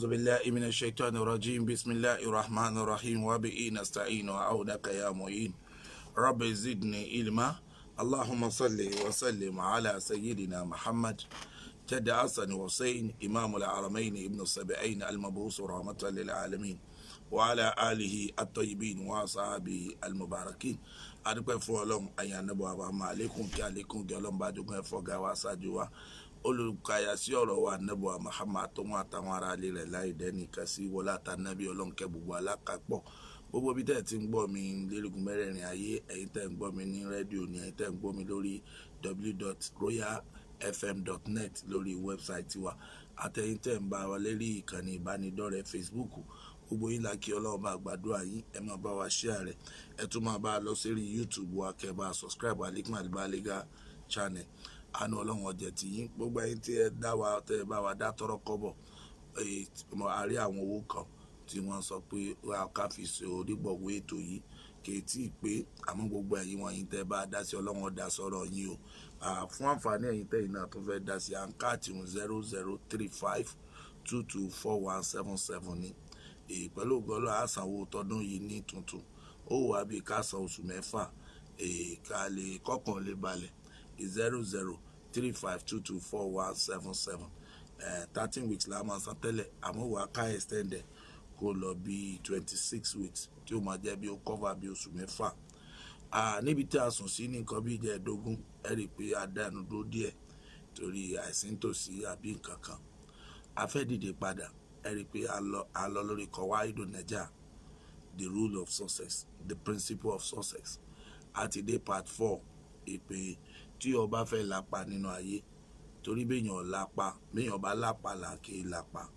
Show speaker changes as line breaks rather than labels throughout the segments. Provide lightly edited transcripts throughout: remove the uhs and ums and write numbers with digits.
أعوذ بالله من الشيطان الرجيم بسم الله الرحمن الرحيم وبه نستعين وعونك يا معين رب زدني علما اللهم صل وسلم على سيدنا محمد جد حسن وحسين إمام الحرمين ابن السبعين المبعوث رحمة للعالمين وعلى آله الطيبين وصحبه المباركين adúpẹ́ fún Ọlọ́run àyànnàbọ̀ àbámọ́ àlékún kí àlékún kí Ọlọ́run bá dúpẹ́ fọ́gá wa ṣáájú wa olùkàyà sí ọ̀rọ̀ wa nàbọ̀ Muhammad tó wọn àtàwọn ará ilé rẹ̀ láì dẹ́nìkan sí wọlé àtànábì Ọlọ́run kẹ́ gbogbo alákàpọ̀ gbogbo bí tẹ́ ti ń gbọ́ mi lérìgùn mẹ́rẹ̀ẹ̀rin ayé ẹ̀yin tẹ́ ń gbọ́ mi ní rédíò ní ẹ̀yin tẹ́ ń gbọ́ mi lórí www.royalfm.net lórí wẹ́bsáìtì wa àtẹ̀yin tẹ́ ń bá wa lérí ìkànnì ìbánidọ́rẹ̀ẹ́ Facebook gbogbo yín la kí Ọlọ́run bá gbàdúrà yín ẹ máa bá wa share rẹ̀ ẹ tún máa bá a lọ sí YouTube wa kẹ́ bá subscribe Al-Hikmat Al-Baliga channel àánú Ọlọ́run ọjẹ́ tí yín gbogbo ẹ̀yin tí ẹ dá wa tẹ́ ẹ bá wa dá tọrọ kọ́bọ̀ àárí àwọn owó kan tí wọ́n sọ pé ká fi ṣe onígbọ̀wọ́ ètò yìí kì í tí ì pé àmọ́ gbogbo ẹ̀yin wọ̀nyí tẹ́ bá dá sí Ọlọ́run ọ̀dà sọ̀rọ̀ yín o fún àǹfààní ẹ̀yin tẹ́yin náà tó fẹ́ dá sí àǹkáàtì 0035224177 ní pẹ̀lú ògbọ́lọ́ àsanwó tọdún yìí ní tuntun ó wà bí ká san oṣù mẹ́fà ká lè kọ́kàn lè balẹ̀ 0035224177 13 weeks la máa san tẹ́lẹ̀ àmọ́ wà ká extended kó lọ bí 26 weeks tí ó máa jẹ́ bí ó cover bí oṣù mẹ́fà níbi tí a sùn sí ní nǹkan bí ìjẹ́ẹ̀dógún ẹ rí i pé a dànù dó díẹ̀ torí àìsí nítòsí àbí nǹkan kan a fẹ́ dìde padà ẹ rí i pé a lọ lórí Qawaidu Najah the rule of success the principle of success àti dé part 4 ìpè tí o bá fẹ́ lápa nínú ayé torí béèyàn bá lápa là kì í lápa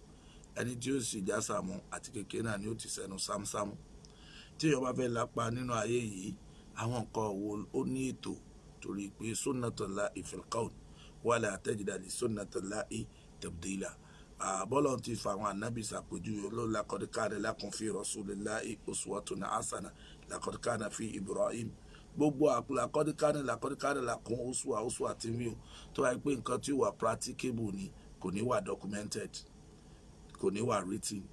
ẹni tí ó sì já sàmú àti kékeré náà ni ó ti sẹnu sámsámú tí o bá fẹ́ lápa nínú ayé yìí àwọn nǹkan wo ó ní ètò torí pé sunnatullahi fil qawl wala tajida li sunnatullahi tabdila bọ́lọ̀ ti fa àwọn ànábì ṣàpèjúwe olóòlù laqad kana lakum fi rasulillahi uswatun hasana laqad kana fi Ibrahim gbogbo laqad kana lakum uswa tí mi ò tó wáyé pé nǹkan tí ó wà practicable ni kò ní wà documented kò ní wà written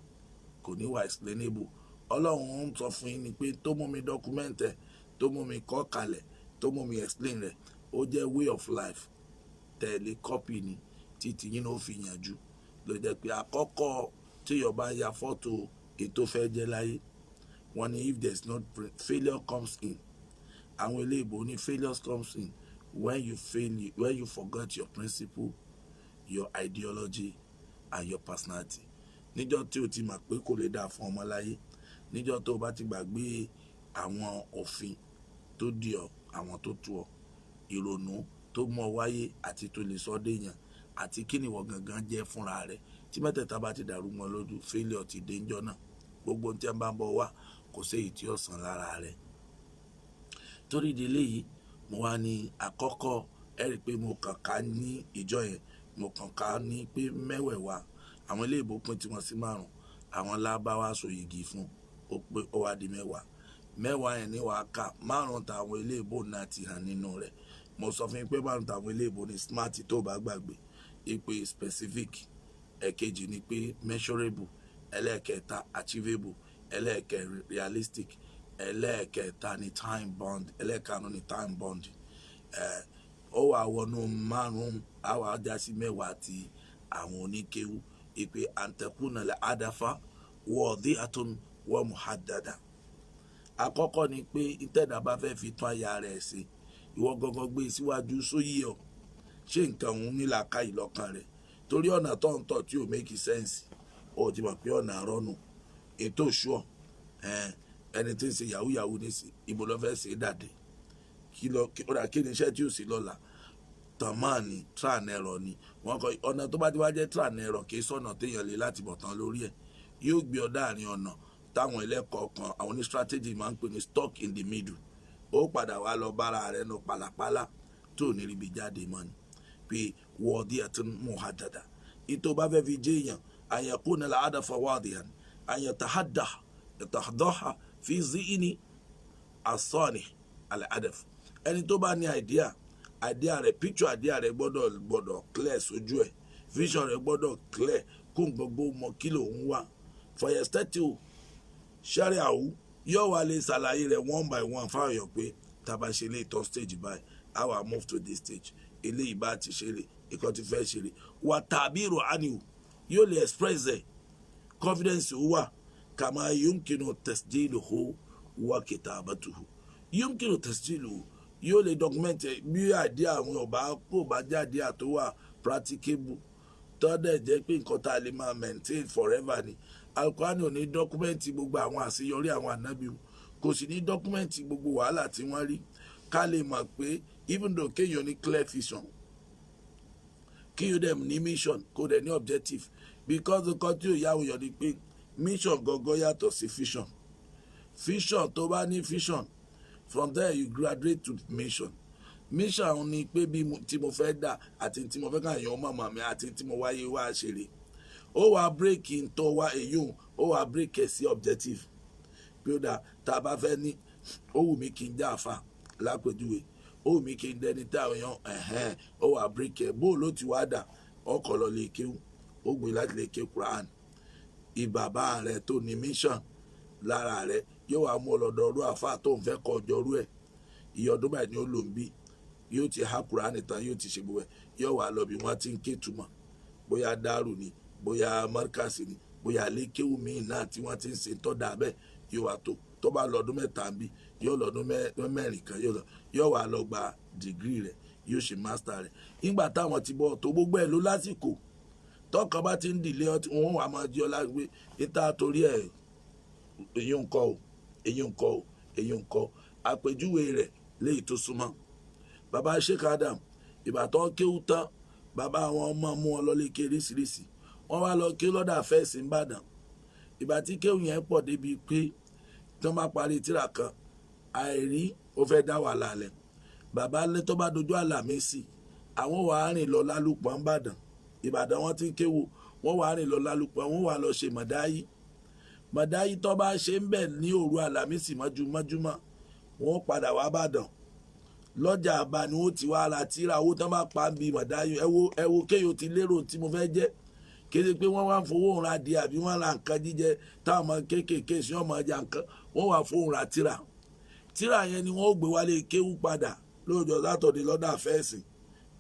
kò ní wà explainable Ọlọ́run ń sọ fún yín ni pé tó mú mi documented tó mú mi kọ́ kalẹ̀ tó mú mi explain rẹ̀ ó jẹ́ way of life tẹ̀lé copy ni títí yín ló fi yànjú ló jẹ́ pé àkọ́kọ́ tí yọba ya fọ́tò ètò fẹ́ jẹ́ láyé wọ́n ní if there is no failure comes in àwọn ilé ìbò ní failures comes in when you forget your principle your ideology and your personality níjọ́ tí o ti mọ̀ pé kò lè dáa fún ọmọ láyé níjọ́ tó o bá ti gbàgbé àwọn òfin tó di ọ àwọn tó tu ọ ìrònú tó mọ wáyé àti tó lè sọ déyàn àti kí ni ìwọ gangan jẹ́ fúnra rẹ̀ tí mẹ́tẹ̀ẹ̀ta bá ti dàrú mọ́ lójú failure ti dé ńjọ́ náà gbogbo tí a bá ń bọ̀ wá kò séyìí tí ó sàn lára rẹ̀ torí ìdílé yìí mo wá ní àkọ́kọ́ ẹ rí i pé mo kàn ká ní ìjọ yẹn mo kàn ká ní pé mẹ́wẹ̀ẹ̀wá àwọn ilé ìbò pín tiwọn sí 5 àwọn lábáwá so yìgì fún ó pé ó wá di mẹ́wàá yẹn ní wàá kà 5 táwọn ilé ìbò náà ti hàn nínú rẹ̀ mo sọ fún yín pé 5 táwọn ilé ìbò ní smart tó bá gbàgbé ìpè specific ẹ̀kejì ni pé measurable ẹlẹ́ẹ̀kẹta achievable ẹlẹ́ẹ̀kẹrin realistic ẹlẹ́ẹ̀kẹta ni time bound ẹlẹ́ẹ̀karùn ni time bound ó wà wọnú 5 àwọn ajá sí 10 àti àwọn oníkéwú ìpè antakuna la adafa wadi'atun wa muhaddada àkọ́kọ́ ni pé ìtẹ̀dá bá fẹ́ fi tún aya rẹ̀ ṣe ìwọ gangan gbé síwájú sóyè ọ ṣé nǹkan òun nílà ká ìlọ́kàn rẹ̀ torí ọ̀nà tó ń tọ̀ tí ò make sense ó ti mọ̀ pé ọ̀nà àrọ́nù ètò ṣùọ́ ẹni tí ń ṣe yahoo nísì ibo ló fẹ́ ṣe dàdé kí ni iṣẹ́ tí ò sí lọ́la tàmáà ní tran ẹ̀rọ ni wọ́n kọ ọ̀nà tó bá ti wá jẹ́ tran ẹ̀rọ kì í sọ̀nà téèyàn lè láti bọ̀ tán lórí ẹ̀ yóò gbé ọ dáàrin ọ̀nà táwọn ẹlẹ́kọ̀ọ́ kan àwọn ní strategy máa ń pè ní stock in the middle ó padà wá lọ bára rẹ̀ nù pàlàpàlà tó ní ríbi jáde mọ́ ni pé wadi'atun muhaddada ìtò bá fẹ́ fi jẹ́ èèyàn an yakuna al-hadafa wadihan an yatahaddaha fi zihni as-salih al-hadaf ẹni tó bá ní idea rẹ̀ picture idea rẹ̀ gbọ́dọ̀ clear sójú ẹ̀ vision rẹ̀ gbọ́dọ̀ clear kó gbogbo mọ kí lòun wà fọyẹsítẹ́tì ò ṣẹ́rẹ̀ àwù yóò wá lè ṣàlàyé rẹ̀ one by one fáwọn èèyàn pé tàbá ṣe lè tọ́ stage báyìí how I move to this stage eléyìí bá ti ṣeré ikọ̀ ti fẹ́ ṣeré wà tàbí ìrò àníwò yóò lè express ẹ̀ confidence wà kàmá yumkinu tasjiluhu wa kitabatuhu yumkinu tasjiluhu yóò lè document bí àdé àwọn ọba kò bá jáde àtọwà practicable tọ́dẹ̀ jẹ́ pé nǹkan tá a lè máa maintain forever ni Al-Qur'ani ò ní dọ́kúmẹ́ǹtì gbogbo àwọn àṣeyọrí àwọn ànábì kò sì ní dọ́kúmẹ́ǹtì gbogbo wàhálà tí wọ́n rí ká lè mọ̀ pé even though kéèyàn ní clear vision kéèyàn dẹ̀ ní mission kó dẹ̀ ní objective because nǹkan tí ò yáwó yọ ni pé mission gangan yàtọ̀ sí vision vision tó bá ní vision from there you graduate to mission mission ni pé bí tí mo fẹ́ dà àti tí mo fẹ́ kàn yàn ọmọ mi àti tí mo wáyé wá ṣeré ó wá break tó wá èyí ó wá break ẹ̀ sí objective bí ó dà tá a bá fẹ́ ní ó wù mí kí n já àfa lápèjúwe ó wù mí kí n dẹni táwọn èèyàn ó wá break ẹ̀ bó ló ti wá dà ọkọ̀ lọ lè kéwù ó gbé láti lè ké Quran ìbàbá rẹ̀ tó ní mission lára rẹ̀ yóò wá mú ọlọ́dọọdún àfa tó ń fẹ́ kọ ọjọ́rú ẹ̀ iye ọdún báyìí ni ó lò ń bí yóò ti há Kùránì tán yóò ti ṣe gbogbo ẹ̀ yóò wá lọ bí wọ́n ti ń ké túmọ̀ bóyá dárù ni bóyá mọ́ríkàsì ni bóyá lékéwù míì náà tí wọ́n ti ń ṣe tọ́da bẹ́ẹ̀ yóò wá tó bá lọ́dún mẹ́ta ń bí yóò lọ́dún mẹ́rin kan yóò wá lọ gba dìgírì rẹ̀ yóò ṣe mástà rẹ̀ nígbà táwọn ti bọ̀ tó gbogbo ẹ̀ ló lásìkò tọkàn bá ti ń dìlé wọn wà máa di ọlá gbé níta torí ẹ̀ èyí ń kọ́ àpèjúwe rẹ̀ léyìí tó súnmọ́ bàbá Sheikh Adam ìbátan kéwú tán bàbá àwọn ọmọ mú wọn lọlé kéríṣiríṣi wọn wá lọ kí lọ́dà fẹ́ẹ̀sì ńbàdàn ìgbà tí kéwú yẹn pọ̀ débi pé tí wọ́n bá parí tírà kan àìrí ó fẹ́ dá wàhálà lẹ̀ bàbá lé tó bá dojú Àlàmísì àwọn wàá rìn lọ lálùpọ̀ ńbàdàn ìbàdàn wọn ti kéwú wọn wàá rìn lọ lálùpọ̀ wọn wàá lọ ṣe mọ̀dáyí tó bá ṣe ń bẹ̀ ní òru Àlàmísì mọ́júmọ́ wọn padà wá bàdàn lọ́jà àbá ni wọ́n ti wá ra tíra owó tán bá pa bí mọ̀dáyí ẹ wo kéyò ti lérò tí mo fẹ́ jẹ́ kéde pé wọ́n wá ń fowó ra di àbí wọ́n ra nǹkan jíjẹ táwọn ọmọ kéékèèké sí ọmọ ọjà nǹkan wọ́n wá fowó ra tíra yẹn ni wọ́n ó gbé wálé kéwú padà lóòjọ́ sátọ̀dé lọ́dà fẹ́ẹ̀sì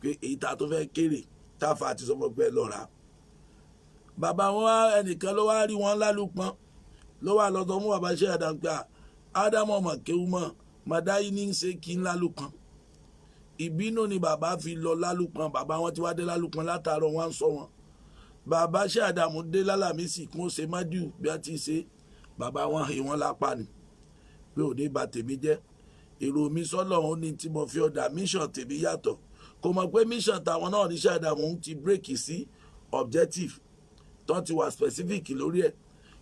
pé èyí ta tó fẹ́ kéré táfà àti sọmọ pẹ́ lọ́ra bàbá wọn ẹnìkan ló wá rí wọn lálùpọ̀n ló wà lọ́tọ̀ mú bàbá Sheikh Adam pé Ádámù ọmọ kéwú mọ́ mọ̀dáyí ní í ṣe kí n lálùpọ̀n ìbínú ni bàbá fi lọ lálùpọ̀n bàbá wọn ti wá dé lálùpọ̀n látàárọ̀ wọn sọ wọn bàbá Sheikh Adam dé lálàmísì kí wọ́n ṣe mádìú bí wọ́n ti ṣe bàbá wọn hì wọ́n lápá ni pé òde bà tèmi jẹ́ èrò mi sọ́lọ̀ òun ni tí mo fi ọ̀dà mission tèmi yàtọ̀ kò mọ̀ pé mission tàwọn náà ní Sheikh Adam ti bírèkì sí objective tó ti wà specific lórí ẹ̀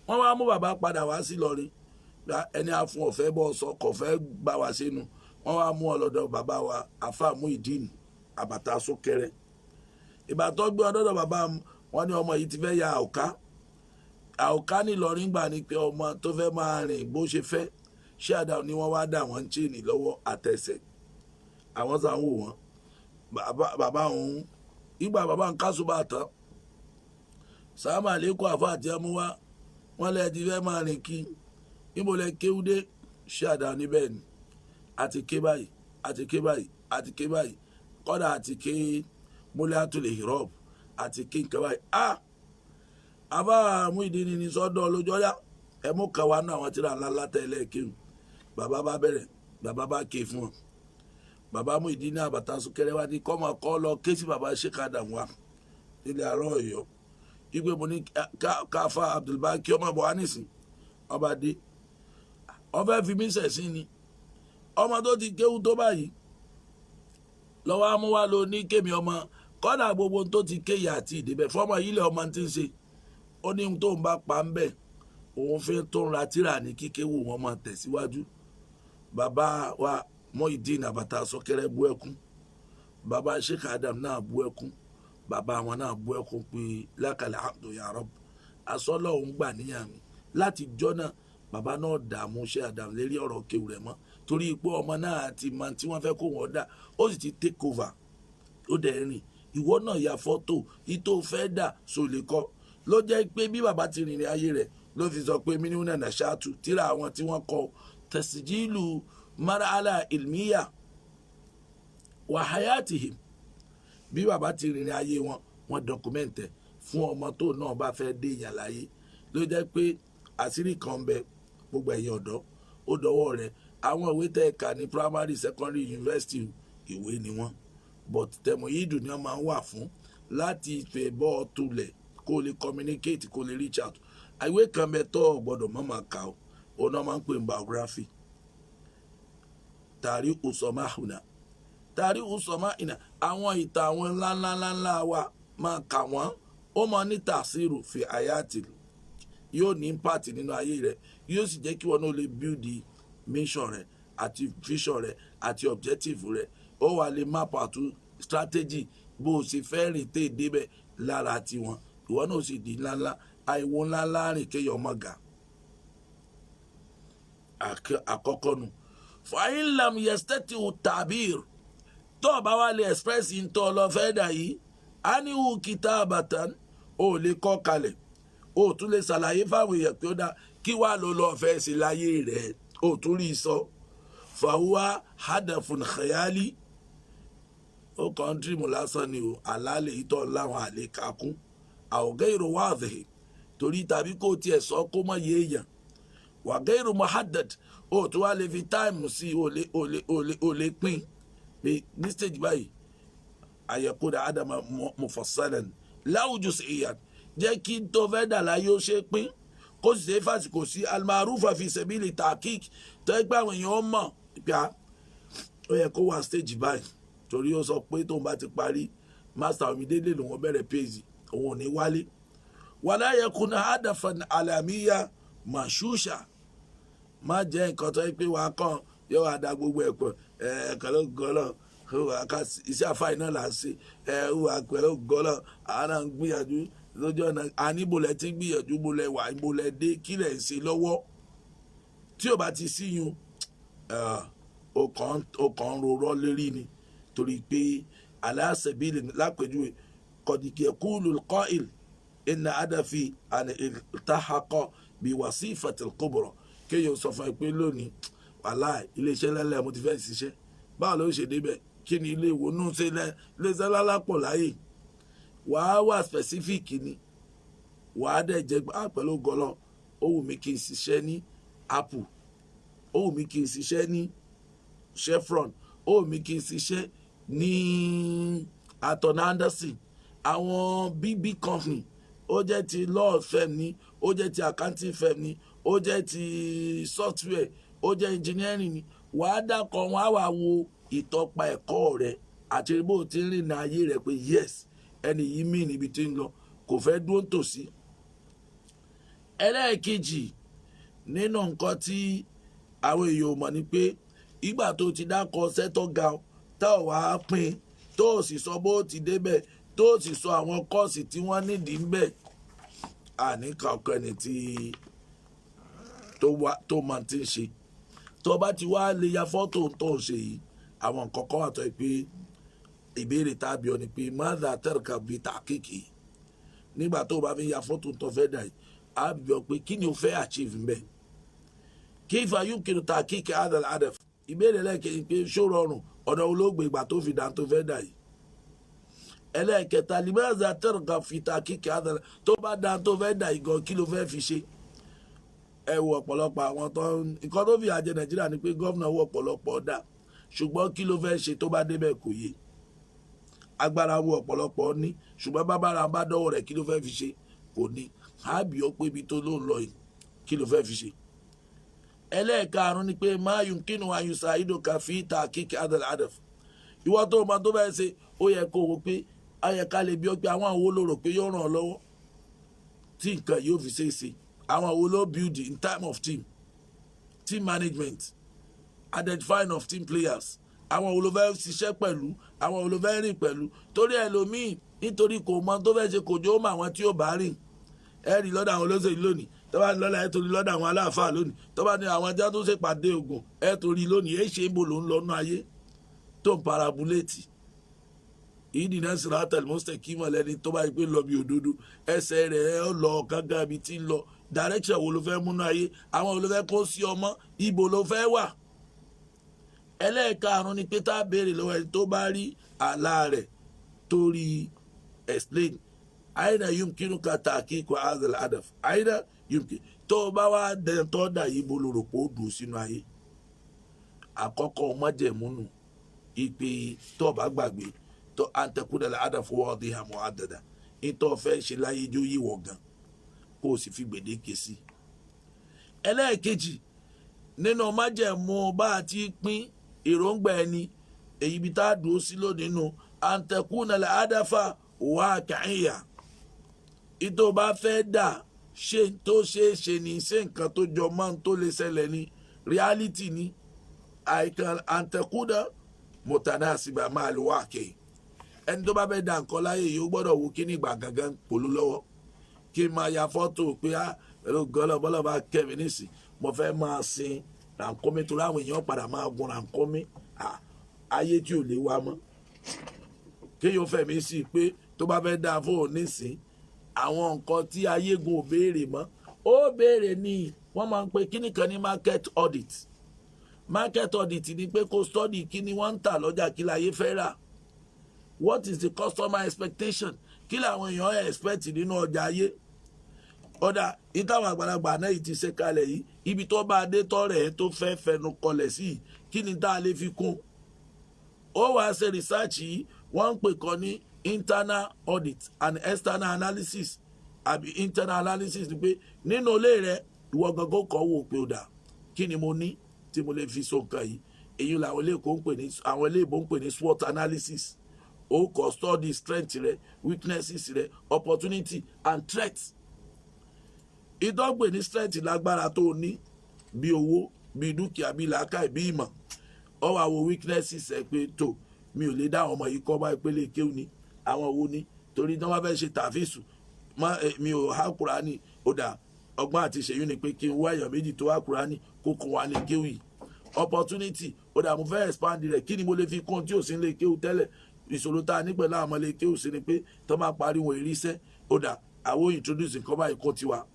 wọ́n wá mú bàbá padà wá sí Ìlọrin ẹni àfún ọ̀fẹ́ bọ́ sọ kọ̀fẹ́ gbà wá sínú wọ́n wá mú ọlọ́dọ̀ bàbá wa àfà Muyideen Àbàtà Súnkẹrẹ ìbátan gbé ọdọ́dọ̀ bàbá wọn ní ọmọ yìí ti fẹ́ ya àwòká nílọrin gbà ní pé ọmọ tó fẹ́ máa rìn bó ṣe fẹ́ Sheikh Adam ni wọ́n wá dà wọ́n ń chain lọ́wọ́ àtẹsẹ̀ àwọn sàn wò wọ́n bàbá òun ìgbà bàbá ń kásùbà tán sàmà lẹ́kọ̀ọ́ àfà àti ẹmu wá wọ́n lẹ́ẹ̀ ti fẹ́ máa rìn kí níbo lẹ kéwúdé Sheikh Adam níbẹ̀ ni àti ké báyìí kọ́dà àti ké Mulyatul Ihram àti ké nǹkan báyìí àbá Muyideen ní sọ́dọ̀ lójọ́ yá ẹ mú kàwá náà àwọn tíra ńlá látẹ̀lẹ́ kéwù bàbá bá bẹ̀rẹ̀ bàbá bá ké fún wọn bàbá Muyideen Àbàtà Súnkẹrẹ wá ní kọ́mọ kọ́ lọ ké sí bàbá Sheikh Adam wá nílẹ̀ àárọ̀ Ọ̀yọ́ ìgbé mo ní káfa Abdulbaki ọmọ bọ̀ wá nísìn ọba dé ọfẹ́ fi mí sẹ̀sìn ni ọmọ tó ti kéwú tó báyìí lọ́wọ́ amúwá ló ní kémi ọmọ kọ́dà gbogbo tó ti kéyà àti ìdìbẹ̀ fọ́mọ yìí lẹ̀ ọmọ tí ń ṣe ó ní tó ń bá pa ń bẹ̀ òun fẹ́ tó ń ra tíra ní kíkéwù wọn máa tẹ̀síwájú bàbá wa Muyideen Àbàtà Súnkẹrẹ bú ẹkún bàbá Sheikh Adam náà bú ẹkún bàbá wọn náà bú ẹkún pé lákàlẹ̀ hamdu ya Rabb asọ́lọ́ òun gbà níyàn mi láti jọ́ náà bàbá náà dààmú Sheikh Adam lérí ọ̀rọ̀ kéwù rẹ̀ mọ́ torí pé ọmọ náà ti mọ tí wọ́n fẹ́ kó wọn dà ó sì ti take over ó dẹ̀ rìn ìwọ náà ya fọ́tò ìtò fẹ́ dà so lè kọ́ ló jẹ́ pé bí bàbá ti rìnrìn ayé rẹ̀ ló fi sọ pé mínú nànà ṣáàtú tíra àwọn tí wọ́n kọ tẹ̀síjìlù marhala ilmiya wa hayatihim bí bàbá ti rìnrìn ayé wọn wọ́n dọkumẹ́ntẹ̀ fún ọmọ tó náà bá fẹ́ dé èèyàn láyé ló jẹ́ pé àṣírí kan bẹ gbogbo ẹ̀yin ọ̀dọ́ ó dọwọ́ rẹ̀ àwọn ìwé tẹ́ ẹ̀ka ní primary secondary university ìwé ni wọ́n but tẹ̀mọ̀yídù ni wọ́n máa ń wà fún láti fẹ́ bọ́ ọ tulẹ̀ kó lè communicate kó lè reach out ìwé kan bẹ tó gbọ́dọ̀ mọ́ máa kà ó òun náà máa ń pè ní biography tàrí usomahuna tàrí usomahina àwọn ìtàn àwọn ńláńláńlá wa máa kà wọ́n ó máa ní tàṣírù fi àyàtì yóò ní impact nínú ayé rẹ yóò sì jẹ́ kí wọn náà lè build mission rẹ àti vision rẹ àti objective rẹ ó wà lè map out strategy bó o ṣe fẹ́ rìn tè débẹ̀ lára tiwọn ìwọ náà sì di ńláńlá àìwò ńláńlá rìn kéèyàn ọmọ ga àkọ́kọ́ nu fàyín lam yẹstẹ́tì tàbír tó o bá wà lè express ń tọ́ lọ fẹ́ dà yìí á ní hù kìtà àbàtàn ó lè kọ́ kalẹ̀ ó tún lè ṣàlàyé fáwọn èèyàn pé ó dá kí wàá lọ lọ fẹ́ sí láyé rẹ̀ ó tún rí sọ fàwọn hadafun khayali ó kàn ń dìrìmù lásán ni o àlàálẹ̀ ìtọ́ láwọn àlékakún àwògẹ́ ìrò wáàdì torí tàbí kó tiẹ̀ sọ kó mọ̀ yé èèyàn wàgẹ́ ìrò muhaddad ó tún wá lè fi táìmù sí ó lè pín pé ní stage báyìí àyẹ̀kúdà ádámà mufassalan láwùjọ sí ìyàn jẹ́ kí n tó fẹ́ dà láyé ó ṣe pín kó sì ṣe fásitì sí almarufa fi sabili tahqiq tó ẹgbẹ́ àwọn èèyàn mọ̀ gbà ó yẹ kó wà stage báyìí torí ó sọ pé tóun bá ti parí master omi délé lòun bẹ̀rẹ̀ péjì òun ò ní wálé wala yakuna hadafan alamiya mashusha má jẹ́ nǹkan tó yẹ pé wàá kàn yóò wá da gbogbo ẹ̀pọ̀ ẹ̀ẹ̀kan ló gọ́lọ̀ iṣẹ́ àfáì náà là ń ṣe wà pẹ̀lú gọ́lọ̀ àwọn náà ń gbìyànjú lójú ọ̀nà àníbòlẹ̀ tí ń gbìyànjú bolẹ̀ wà ìbòlẹ̀ dé kílẹ̀ ń ṣe lọ́wọ́ tí ò bá ti síyún ó kàn ń rorọ́ lérí ni torí pé aláṣẹ̀bílì lápèjúwe kọ̀dìkì kúlù qa'il inna adafi àni ìtàhàkọ bí wasifatil kubra kéèyàn sọ fún ẹ pé lónìí wàláì iléeṣẹ́ lẹ́lẹ́ mo ti fẹ́ ṣiṣẹ́ báwo ló ṣe débẹ̀ kí ni ilé ìwò nù ṣe iléeṣẹ́ lálápọ̀ láyè wàá wà specific ni wàá dẹ̀ jẹ́ pẹ̀lú gọlọ́ ó wù mí kí n ṣiṣẹ́ ní Apple ó wù mí kí n ṣiṣẹ́ ní Chevron ó wù mí kí n ṣiṣẹ́ ní Attorney Anderson àwọn big company ó jẹ́ ti law firm ni ó jẹ́ ti accounting firm ni ó jẹ́ ti software ó jẹ́ engineering ni wàá dákọ̀ wọn á wà wo ìtọ́pa ẹ̀kọ́ rẹ̀ àti bó ti ń rìn ní ayé rẹ̀ pé yes ẹni yìí mí níbi tí ń lọ kò fẹ́ dúró tòsí. ẹlẹ́ẹ̀kejì nínú nǹkan tí àwọn èèyàn ò mọ̀ ni pé ìgbà tó ti dákọ̀ sẹ́tọ̀ ga tá ò wá pín tó o sì sọ bó ti débẹ̀ tó o sì sọ àwọn kọ́ọ̀sì tí wọ́n nídìí ń bẹ̀ àníkà ọkọ ẹni tí tó máa ti ń ṣe tó bá ti wá lè ya fọ́tò tó ń ṣe yìí àwọn nǹkan kan wà tó pé ìbéèrè tàbí ọ ni pé mother tẹ́rẹ̀kà bíi tàkìkì nígbà tó bá fi ya fọ́tò tó fẹ́ dà yìí á bí ọ pé kí ni o fẹ́ achieve mbẹ́ kí ìfàyù kiri tàkìkì adàl adàf ìbéèrè lẹ́ẹ̀kejì pé ṣó rọrùn ọ̀nà olóògbé ìgbà tó fi dà tó fẹ́ dà yìí ẹlẹ́ẹ̀kẹta limaza tẹ́rẹ̀kà fi tàkìkì adàl tó bá dà tó fẹ́ dà yìí gan kí ló fẹ́ fi ṣe ẹ wo ọ̀pọ̀lọpọ̀ àwọn tó nǹkan tó fi àjẹ Nàìjíríà ni pé gọ́vnà wọ ọ̀pọ̀lọpọ̀ dà ṣùgbọ́n kí ló fẹ́ ṣe tó bá débẹ̀ kò yé agbára wo ọ̀pọ̀lọpọ̀ ní ṣùgbọ́n bábára bá dọ́wọ́ rẹ̀ kí ló fẹ́ fi ṣe kò ní àbí ó pé ibi tó ló ń lọ yìí kí ló fẹ́ fi ṣe. ẹlẹ́ẹ̀karùn-ún ni pé mayun kínú ayùsà ìdòkà fi ta kíkẹ́ adàládàf ìwọ tó o máa tó bẹ́ẹ̀ ṣe ó yẹ kó o pé ayẹ̀ká lè bí ọ pé àwọn àwo ló rò pé yóò ràn ọ́ lọ́wọ́ tí nǹkan yóò fi ṣe é ṣe àwọn àwo ló build in time of team management identifying of team players àwọn olùfẹ́ ṣiṣẹ́ pẹ̀lú àwọn olùfẹ́ rìn pẹ̀lú torí ẹlòmíì nítorí kò mọ tó fẹ́ ṣe kò jó mọ àwọn tí ó bá rìn ẹ rí lọ́dọ̀ àwọn olóṣèlú lónìí tó bá ní lọ́la ẹ torí lọ́dọ̀ àwọn aláàfáà lónìí tó bá ní àwọn ajá tó ṣe pàdé ogun ẹ torí lónìí ẹ ṣe é bò ló ń lọ́nà ayé tó ń parabuléètì ìdìnnà siratal mustaqim lẹ́ni tó bá yẹ pé lọ bí òdodo ẹsẹ̀ rẹ̀ ó lọ gángan bí tí ń lọ direction wo ló fẹ́ múnú ayé àwọn wo ló fẹ́ kó sí ọmọ ibo ló fẹ́ wà. ẹlẹ́ẹ̀karùn-ún ni pé tá a béèrè lọ́wọ́ ẹni tó bá rí àlá rẹ̀ torí explain àìdá yumkinu ká tahqiqu hadhal hadaf àìdá yumkin tó o bá wá dẹ̀ tó dà yìí bó lórí pé ó dùn sínú ayé. àkọ́kọ́ májẹ̀múnú ìpè tó bá gbàgbé tó antakudala hadafu wadiha muhaddada ìtọ́ fẹ́ ṣe láyé jó yíwọ̀ gan kó o sì fi gbèdéke sí. ẹlẹ́ẹ̀kejì nínú májẹ̀mú bá a ti pín èròǹgbà ẹni èyí bí tá a dùn sí lónìí nù antakudala hadafa waqi'iyya ìtọ́ bá fẹ́ dà ṣe tó ṣeé ṣe ní ṣe nǹkan tó jọ mọ́ tó lè ṣẹlẹ̀ ní reality ní àìkàn antakuda mutanasiba ma'al waqi'. ẹni tó bá fẹ́ dà nǹkan láyé yìí ó gbọ́dọ̀ wo kíní ìgbà gangan pòlú lọ́wọ́ kí n máa ya fọ́tò pé ẹ̀rọ gọ́lọ́ bọ́lọ́ bá kẹ́mi nísì mo fẹ́ máa sin rànkómi torí àwọn èèyàn padà máa gun rànkómi ayé tí ò lè wá mọ́ kéèyàn fẹ̀mí sí i pé tó bá fẹ́ dà fóun nísìn àwọn nǹkan tí ayé gun ò béèrè mọ́ ó béèrè ní wọ́n máa ń pe kíní kan ní market audit. Market audit ni pé kó study kí ni wọ́n ń tà lọ́jà kí láyé fẹ́ rà. What is the customer expectation? Kí làwọn èèyàn expect nínú ọjà ayé? Ọ̀dà ìtàwọn àgbàlagbà náà yìí ti ṣe kalẹ̀ yìí ibi tó bá dé tọ́rẹ̀ tó fẹ́ fẹnu kọlẹ̀ sí kí ni tá a lè fi kún. Ó wàá ṣe research yìí wọ́n ń pè kọ́ ní internal audit and external analysis àbí internal analysis ni pé nínú ilé rẹ̀ ìwọ gangan kọ́ wò pé ó dà kí ni mo ní tí mo lè fi so nǹkan yìí èyí làwọn iléèkó ń pè ní àwọn iléèbó ń pè ní SWOT analysis. Ó kọ́ study strength rẹ weaknesses rẹ opportunity and threats. ìdọ́gbè ní strength lágbára tó ní bí owó bí dúkìá bí làákàyè bí ìmọ̀ ó wá wo weaknesses ẹ pé tó mi ò lè dá àwọn ọmọ yìí kọ́ bá ìpele kéwù ní àwọn wo ni torí tí wọ́n fẹ́ ṣe tàfíìsù mi ò há Kùránì ó dà ọgbọ́n àti ìṣèyún ni pé kí n wá èèyàn méjì tó há Kùránì kó kún wa ní kéwù yìí opportunity ó dà mo fẹ́ expand rẹ̀ kí ni mo lè fi kún tí ò sí ní lè kéwù tẹ́lẹ̀ ìṣòro tá a ní pẹ̀lú àwọn ọmọlé kéwù sí ni pé tó máa pariwo ìrísẹ́ ó dà àwọn introduce nǹkan báyìí kó tiwa.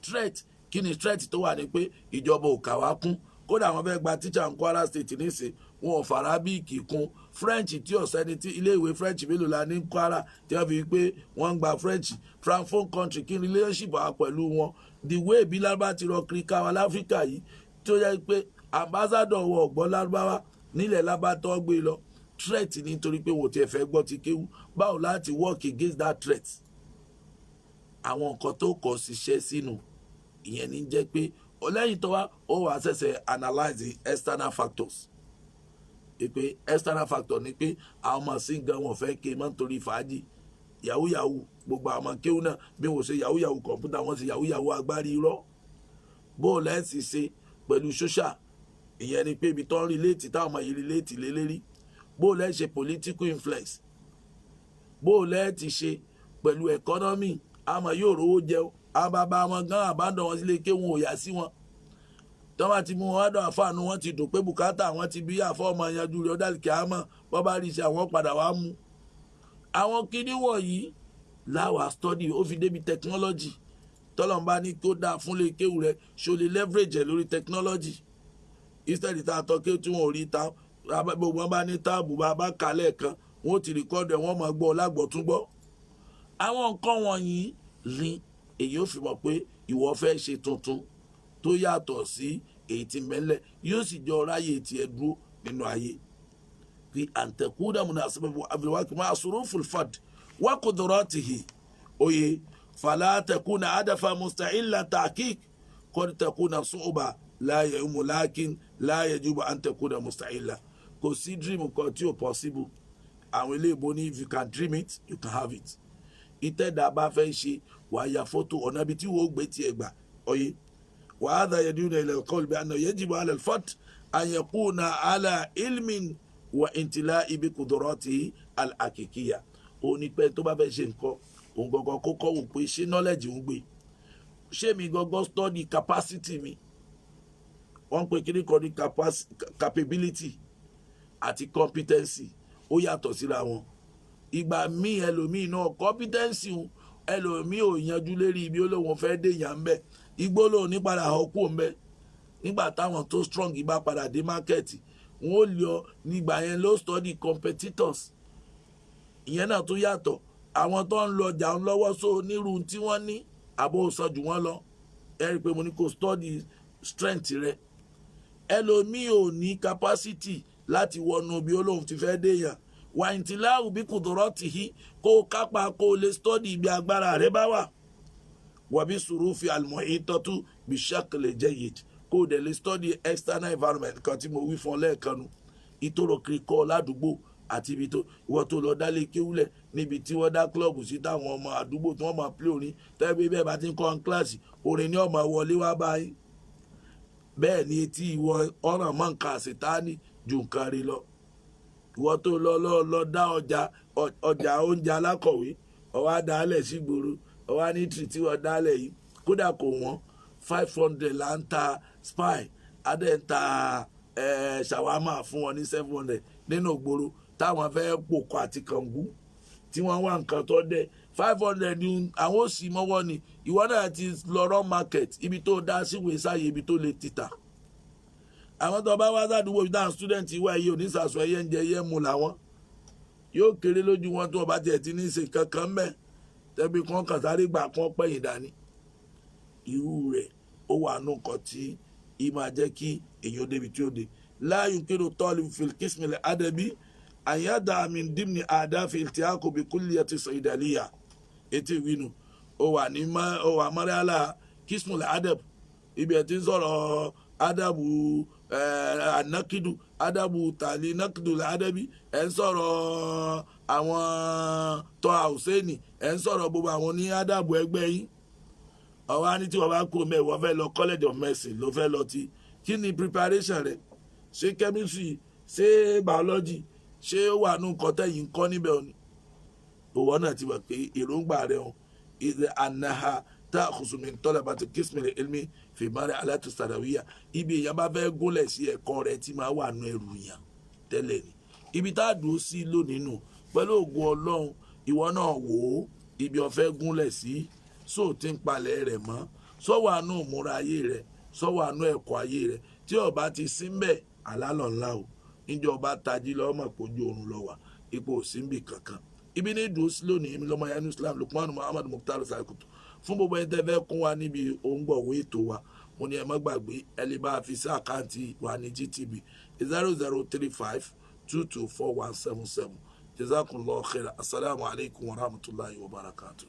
Threat kí ni threat tó wà ní pé ìjọba ò kà wá kún kódà àwọn fẹ́ gba teacher ní Kwara State nísìn wọn ò farabíìkì kún French tí ọ̀sẹ̀ ni tí iléèwé French mélòó la ní Kwara tí wọ́n fi pé wọ́n ń gba French francophone country kí relationship wà pẹ̀lú wọn the way bí lárúbá ti rọ kiri ká wa láfíríkà yìí tó yẹ pé ambassador wọ ọ̀gbọ́n lárúbáwá nílẹ̀ lábátọ́ gbé lọ threat nítorí pé wò tí ẹ fẹ́ gbọ́ ti kéwú báwo láti work against that threat. àwọn nǹkan tó kọ ṣiṣẹ́ sínú ìyẹn ní jẹ́ pé lẹ́yìn tó wá ó wà ṣẹ̀ṣẹ̀ analyse the external factors. pé external factor ni pé àwọn ọmọ sí gan wọn fẹ́ ké mọ́ nítorí fàájì yahoo yahoo gbogbo àwọn ọmọ kéwú náà bí wọ́n ṣe yahoo yahoo kọ̀ǹpútà wọ́n ṣe yahoo yahoo agbárí irọ́ bó o lẹ́sì ṣe pẹ̀lú social ìyẹn ni pé ibi tó ń relate táwọn ọmọ yìí relate lé lérí bó o lẹ́ ṣe political influence bó o lẹ́ ti ṣe pẹ̀lú economy àmọ́ yóò rówó jẹun àbàbà wọn gan àbádọ́ wọn sílé ké wọn ò yá sí wọn tí wọ́n ti mú wọn wádọ̀ àfààní wọn ti dùn pé bùkátà wọn ti bí àfọ́ ọmọ yanjú rẹ̀ ọ̀dàlì kìámọ̀ wọ́n bá rí iṣẹ́ àwọn padà wá mú. àwọn kinní wọ̀nyí láwa study ó fi débi technology tọ́lọ́mbá ní kó dáa fún lè kéwù rẹ̀ ṣó lè leverage ẹ̀ lórí technology instead tá a tọ́ kéwù tí wọ́n ò rí ta gbogbo wọn bá ní táàbù bá kálẹ̀ kan wọ́n ti rìkọ́dù ẹ̀ wọ́n máa gbọ́ lágbọ̀túngbọ́. àwọn nǹkan wọ̀nyí ní èyí ò fi mọ̀ pé ìwọ fẹ́ ṣe tuntun tó yàtọ̀ sí èyí tí mẹ́lẹ̀ yóò sì jọ ráyè tiẹ̀ dúró nínú ayé. bí àǹtẹ̀kúdà múna àṣẹbẹ̀bọ̀ àbẹ̀wákì máa sọ̀rọ̀ fúlfàd wà kò dọ̀rọ̀ tìhì oyè fàlà tẹ̀kúnà àdàfà musta'illa ta'kik kọ́ tẹ̀kúnà sùúbà láàyè mùlákin láàyè jùbọ̀ àǹtẹ̀kúnà musta'illa. kò sí dream kan tí ò possible àwọn ilé ìbò ní if you can dream it you can have it. ìtẹ̀dá bá fẹ́ ṣe wàá ya fọ́tò ọ̀nà ibi tí wọ́n gbé tiẹ̀ gbà oyè. وهذا يدعونا إلى القول بأنه يجب على الفرد أن يكون على علم وامتلاء بقدراته الحقيقية. ó ní pé tó bá fẹ́ ṣe nǹkan òun gangan kókó wò pé ṣé knowledge ń gbé ṣé mi gangan study capacity mi wọ́n pe kíní kan ní capability àti competency ó yàtọ̀ síra wọn. Ìgbà míì ẹlòmíì náà competency ẹlòmíì ò yanjú lérí ibi olóhùn fẹ́ dèèyàn ń bẹ̀ igbó lòun ní padà ọkú ń bẹ̀ nígbà táwọn tó strong bá padà dé market wọn ò lọ nígbà yẹn ló study competitors ìyẹn náà tó yàtọ̀ àwọn tó ń lọ ọjà ń lọ́wọ́ só onírú tí wọ́n ní àbò sọ jù wọ́n lọ ẹ rí i pé mo ní kó study strength rẹ ẹlòmíì ò ní capacity láti wọnú bí olóhùn ti fẹ́ déèyàn wàyìntìláhù bí kùdùrọ́tìhí kó kápá kó lè stọ́dì ibi agbára rẹ bá wà wàbí sùrùfì àlùmọ̀hìntọ́tù bí ṣàkìlẹ̀ jẹ́yìd kó dẹ̀ lè stọ́dì external environment kan tí mo wí fún ọ lẹ́ẹ̀kan nu ìtòrò kíkọ́ ládùúgbò àti ibi tó wọ́n tó lọ dálé kéwúlẹ̀ níbi tí wọ́n dá klọ́ọ̀bù sí táwọn ọmọ àdúgbò tí wọ́n máa plé orin tẹ́bí bẹ́ẹ̀ bá ti ń kọ́ ọ́n kíláàsì orin ni ọmọ wọlé wá báyìí bẹ́ẹ̀ ni etí ìwọ ọ̀ràn mọ́ nǹkan àṣetáni ju nǹkan rí lọ ìwọ tó lọ dá ọjà oúnjẹ alákọ̀wé ọwọ́ adálẹ̀ sí gbòòrò ọwọ́ ní tìrì tí wọ́n dálẹ̀ yìí kódà kò wọ́n 500 là ń ta spy adẹ́ ń ta ṣàwámà fún wọn ní 700 nínú gbòòrò táwọn fẹ́ pòkọ àti kàngú tí wọ́n wá nǹkan tó dẹ̀ 500 ni àwọn ò sì mọ́wọ́ ni ìwọ náà ti lọ run market ibi tó dá síwèé sáyé ibi tó lè títà àwọn tó bá wá sádùúgbò dáhùn student wá iye onísàsọ ẹyẹ ń jẹ ẹyẹ mu làwọn yóò kéré lójú wọn tó ọba tiẹ̀ ti ní í ṣe kankan mẹ́ tẹ́bí kan kàn sáré gbà kán pẹ̀yìn dání irú rẹ̀ ó wà nù nǹkan tí ì máa jẹ́ kí èèyàn débi tí ó dé láàyò kírun tọ́lù fìlkísmìlẹ̀ adẹ́bí àyàdá àmì dìmní àdáfi ìtìákò bí kúlíẹ̀ ti sọ ìdàlíyà etí ìwínú ó wà mọ́rẹ́lá kísmìlẹ̀ adẹ́b ibi ẹ̀ ti ń sọ̀rọ̀ adabu anakidu adabu tali nakidu adabi ẹ ń sọ̀rọ̀ àwọn tọ́ àwùsẹ́ni ẹ ń sọ̀rọ̀ gbogbo àwọn ní adabu ẹgbẹ́ yín ọwọ́ á ní tí wọ́n bá kúrò mẹ́ẹ̀ wọ́n fẹ́ lọ college of medicine ló fẹ́ lọ tí kí ni preparation rẹ ṣé chemistry ṣé biology ṣé ó wà nù nǹkan tẹ̀yìn kọ́ níbẹ̀ òní òwò náà ti wà pé èròǹgbà rẹ hàn ìdè anaha ta'khudhu min talabati qismi al-ilmi fi mari alati sarawiya ibi èèyàn bá fẹ́ gúnlẹ̀ sí ẹ̀kọ́ rẹ̀ tí máa wà nù ẹrù yàn tẹ́lẹ̀ ni ibi tá a dúró sí lónìí nù pẹ̀lú ògùn ọlọ́run ìwọ náà wò ó ibi ọ̀fẹ́ gúnlẹ̀ sí sóò tí ń palẹ̀ rẹ̀ mọ́ sọ́wọ́ àánú ìmúra ayé rẹ̀ sọ́wọ́ àánú ẹ̀kọ́ ayé rẹ̀ tí ọba ti sí ń bẹ̀ àlálọ̀ ńlá o níjọ́ ọba tají lọ́wọ́ mọ̀ pójú oorun lọ wà ipò òsínbì kankan ibi ní dúró sí lónìí lọ́mọ yanu Islam Lukman Muhammad Mukhtar Saikutu fún gbogbo ẹni tẹ́ fẹ́ kún wa níbi òǹgbọ̀wé ètò wa mo ní ẹ má gbàgbé ẹ lè bá a fi sí àkáǹtì wa ní GTB 0035224177 jazakumullahu khairan assalamu alaikum warahmatullahi wabarakatuh.